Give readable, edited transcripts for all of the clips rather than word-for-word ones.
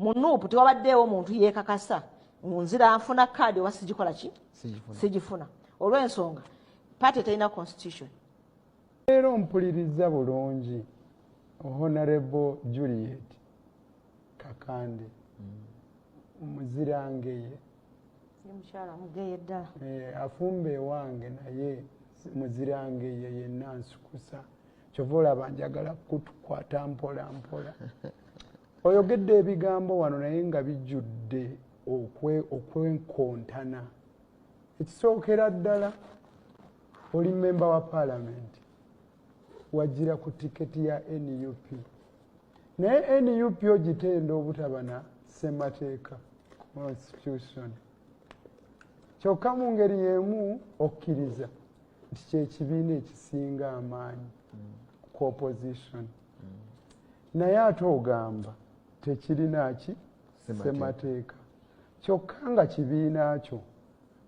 mu nuupu tewabaddeewo omuntu yeekakasa nzira nfuna kaadi oba sigikola ki sigifuna olw'ensonga paati terina constitution. Leero mpuliriza bulungi Honorable Juliet Kakande omuzirangeye mukyala mugeye ddala afumba ewange naye muzirangeye yenna nsukusa kyova olaba njagala kutukwata mpola mpola oyogedde ebigambo wano naye nga bijjudde okwenkontana. Ekisookera ddala oli memba wa paalamenti wajjira ku tiketi ya NUP naye NUP ogitenda obutabana ssemateeka constitution kyokka mu ngeri y'emu okkiriza nti kyekibiina ekisinga amaanyi ku opposition naye ate ogamba tekirina ki ssemateeka kyokka nga kibiina kyo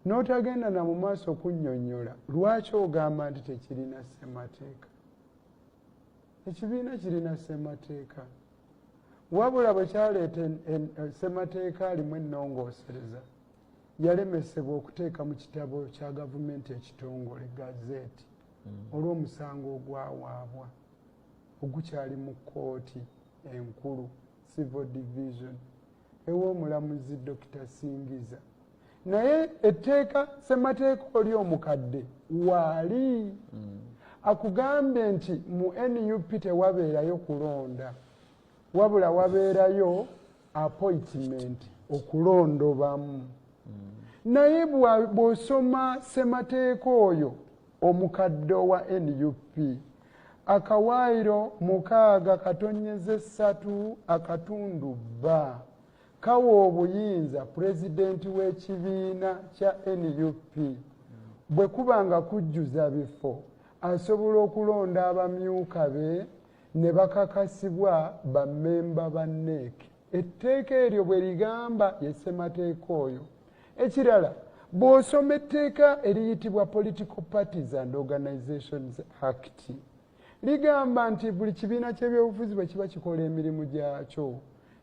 n'otagenda na mu maaso kunnyonnyola lwaki ogamba nti tekirina ssemateeka. Ekibiina kirina ssemateeka wabula bwe kyaleeta ssemateeka alimu ennongoosereza yalemesebwa okuteeka mu kitabo kya gavumenti ekitongole gazeeti olw'omusango ogwawaabwa ogukyali mu kkooti enkulu civil division ew'omulamuzi Dr. Singiza naye etteeka ssemateeka oli omukadde waali akugambye nti mu NUP tewabeerayo kulonda wabula wabeerayo appointment okulondobamu naye bw'osoma ssemateeka oyo omukadde wa NUP akawaayiro 6.3 kawa obuyinza pulezidenti w'ekibiina kya NUP bwe kuba nga kujjuza bifo asobola okulonda abamyuka be ne bakakasibwa bammemba ba NEC. Etteeka eryo bwe ligamba ye ssemateeka oyo. Ekirala bw'osoma etteeka eriyitibwa Political Parties and Organizations Act ligamba nti buli kibiina ky'ebyobufuzi bwe kiba kikola emirimu gyakyo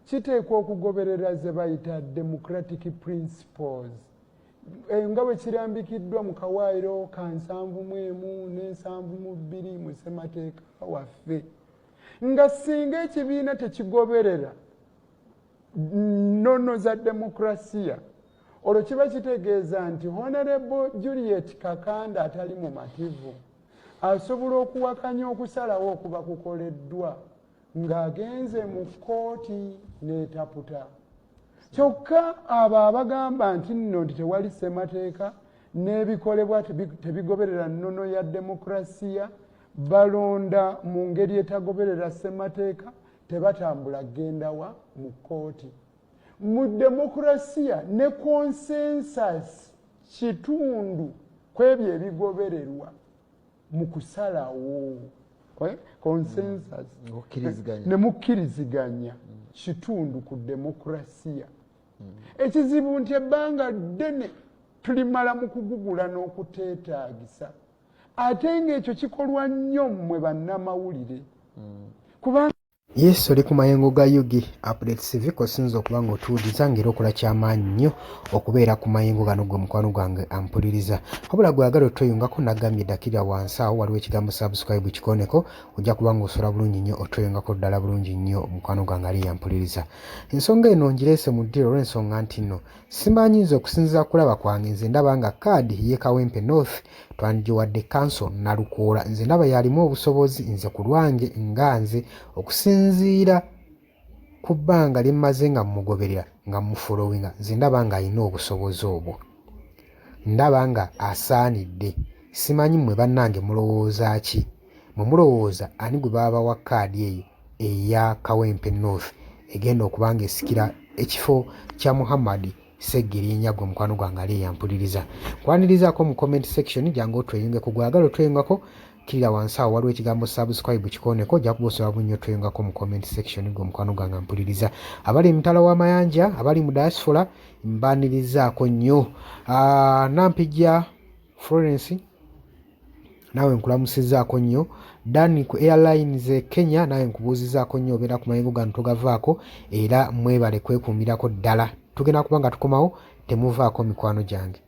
kiteekwa okugoberera ze bayita democratic principles nga bwe kirambikiddwa mu kawaayiro ka 71 ne 72 mu ssemateeka waffe nga singa ekibiina tekigoberera nnono za demokrasiya olwo kiba kitegeeza nti Honorable Juliet Kakande atali mumativu asobola okuwakanya okusalawo okuba kukoleddwa ng'agenze mu kkooti n'etaputa. Kyokka abo abagamba nti nno nti tewali ssemateeka n'ebikolebwa tebigoberera nnono ya demokrasiya balonda mu ngeri etagoberera ssemateeka tebatambula gendawa mu kkooti. Mu demokrasiya ne consensus kitundu kwebyo ebigobererwa mu kusalawo consensus ne mukkiriziganya kitundu ku demokrasiya. Ekizibu nti ebbanga ddene tulimala mu kugugula n'okuteetaagisa ate ng'ekyo kikolwa nnyo mmwe bannamawulire kubanga Yes, oli ku mayengo ga Yugi Updates TV kosinza okuba ng'otuwuliza ng'era okola ky'amaanyi nnyo okubeera ku mayengo gano gwe mukwano gwange ampuliriza. Wabula gwagala otweyungako nagambye ddakira wansi awo waliwo ekigambo subscribe kikoneko ojja kuba ng'osola bulungi nnyo otweyungako ddala bulungi nnyo mukwano gwange ali yampuliriza. Ensonga eno ngireese mu ddiro olw'ensonga nti nno simanyiiza okusinziira kulaba kwange nze ndaba nga kaadi ye Kawempe North twandigiwadde kanso Nalukoola nze ndaba yalimu obusobozi nze ku lwange nga nze okusinziira ku bbanga lye mmaze nga mmugoberera nga mufolowinga nze ndaba nga alina obusobozi obwo ndaba nga asaanidde. Simanyi mmwe bannange mulowooza ki? Mwe mulowooza ani gwe baba wa kaadi eyo eya Kawempe North egenda okuba nga esikira ekifo kya Muhammad Seggirinya gwe mukwano gwange ali yampuliriza. Kwanirizaako mu comment section jangu otweyungeko gwagala otweyungako kirira wansi awo waliwo ekigambo subscribe kikoneko ojja kuba osobola bunnyo otweyungako mu comment section gwe mukwano gwange ampuliriza. Abali emitala w'amayanja abali mu diaspora mbanirizaako nnyo. Nampijja Florence naawe nkulamusizaako nnyo. Dani ku Airlines Kenya naawe nkubuuzizaako nnyo obeera ku mayengo gano togavaako era mwebale kwekuumirako ddala. Tugenda kuba nga tukomawo temuvaako mikwano gyange.